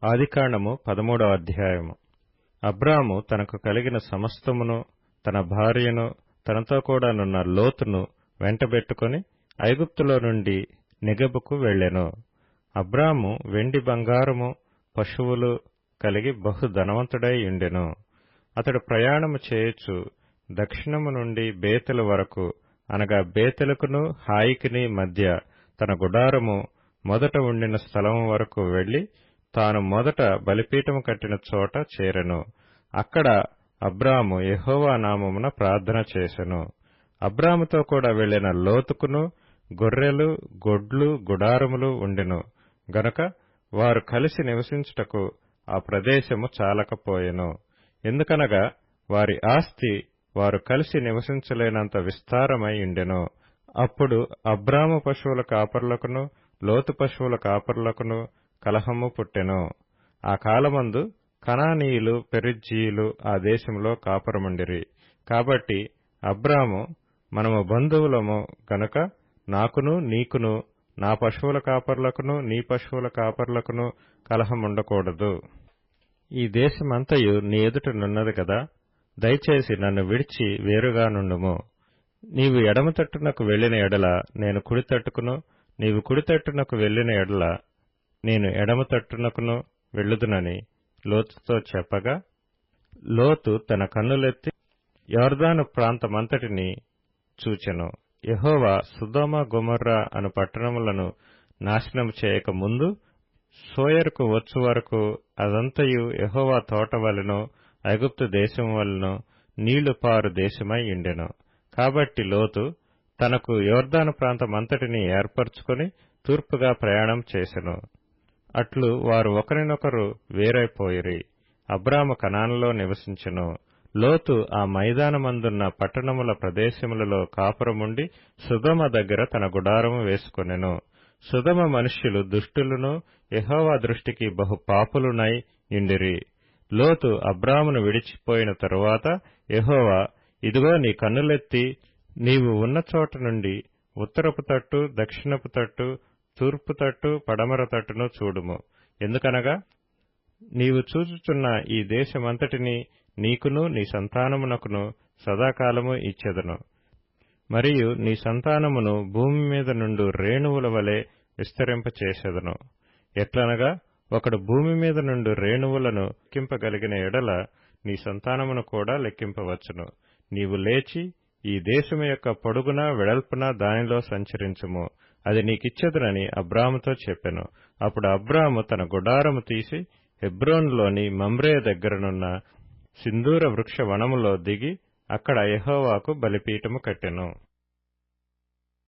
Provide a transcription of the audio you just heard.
ఆదికాండము 13వ అధ్యాయము. అబ్రాము తనకు కలిగిన సమస్తమును, తన భార్యను, తనతో కూడానున్న లోతును వెంటబెట్టుకుని ఐగుప్తులో నుండి నెగెబుకు వెళ్ళెను. అబ్రాము వెండి బంగారము పశువులు కలిగి బహు ధనవంతుడై ఉండెను. అతడు ప్రయాణము చేయుచు దక్షిణము నుండి బేతెలు వరకు, అనగా బేతెలుకును హాయికిని మధ్య తన గుడారము మొదట ఉండిన స్థలము వరకు వెళ్లి తాను మొదట బలిపీఠము కట్టిన చోట చేరెను. అక్కడ అబ్రాము యెహోవా నామమున ప్రార్థన చేసెను. అబ్రాముతో కూడా వెళ్లిన లోతుకును గొర్రెలు, గొడ్లు, గుడారములు ఉండెను గనుక వారు కలిసి నివసించుటకు ఆ ప్రదేశము చాలకపోయెను. ఎందుకనగా వారి ఆస్తి వారు కలిసి నివసించలేనంత విస్తారమై ఉండెను. అప్పుడు అబ్రాము పశువుల కాపరులకును లోతు పశువుల కాపరులకును కలహము పుట్టెను. ఆ కాలమందు కనానీయులు, పెరిజ్జీయులు ఆ దేశంలో కాపురముండిరి. కాబట్టి అబ్రాము, మనము బంధువులము గనుక నాకును నీకును, నా పశువుల కాపరులకును నీ పశువుల కాపరులకును కలహముండకూడదు. ఈ దేశమంతయు నీ ఎదుటనున్నది కదా, దయచేసి నన్ను విడిచి వేరుగా నుండుము. నీవు ఎడమ తట్టునకు వెళ్లిన ఎడల నేను కుడి తట్టుకును, నీవు కుడి తట్టునకు వెళ్లిన ఎడల నేను ఎడమ తట్టునకును వెళ్ళుదునని లోతుతో చెప్పగా, లోతు తన కన్నులెత్తి యొర్దాను ప్రాంతమంతటిని చూచెను. యెహోవా సొదొమ గొమొర్రా అను పట్టణములను నాశనము చేయక ముందు సోయరుకు వచ్చు వరకు అదంతయు యెహోవా తోట వలెనో ఐగుప్తు దేశము వలెనో నీళ్లు పారు దేశమై ఉండెను. కాబట్టి లోతు తనకు యొర్దాను ప్రాంతమంతటిని ఏర్పరచుకుని తూర్పుగా ప్రయాణం చేసెను. అట్లు వారు ఒకరినొకరు వేరైపోయిరి. అబ్రాము కనానులో నివసించెను. లోతు ఆ మైదానమందున్న పట్టణముల ప్రదేశములలో కాపురముండి సొదొమ దగ్గర తన గుడారము వేసుకొనెను. సొదొమ మనుష్యులు దుష్టులను, యెహోవా దృష్టికి బహు పాపులునై యుండిరి. లోతు అబ్రామును విడిచిపోయిన తరువాత యెహోవా, ఇదిగో నీ కన్నులెత్తి నీవు ఉన్న చోట నుండి ఉత్తరపు తట్టు, దక్షిణపు తట్టు, తూర్పు తట్టు, పడమర తట్టును చూడుము. ఎందుకనగా నీవు చూచుచున్న ఈ దేశమంతటిని నీకును నీ సంతానమునకును సదాకాలము ఇచ్చెదను. మరియు నీ సంతానమును భూమి మీద నుండు రేణువుల వలె విస్తరింపచేసెదను. ఎట్లనగా ఒకడు భూమి మీద నుండు రేణువులను లెక్కింపగలిగిన ఎడల నీ సంతానమును కూడా లెక్కింపవచ్చును. నీవు లేచి ఈ దేశము యొక్క పొడుగున వెడల్పున దానిలో సంచరించుము, అది నీకిచ్చెదనని అబ్రాముతో చెప్పెను. అప్పుడు అబ్రాము తన గుడారము తీసి హెబ్రోనులోని మమ్రే దగ్గరనున్న సింధూర వృక్ష వనములో దిగి అక్కడ యెహోవాకు బలిపీఠము కట్టెను.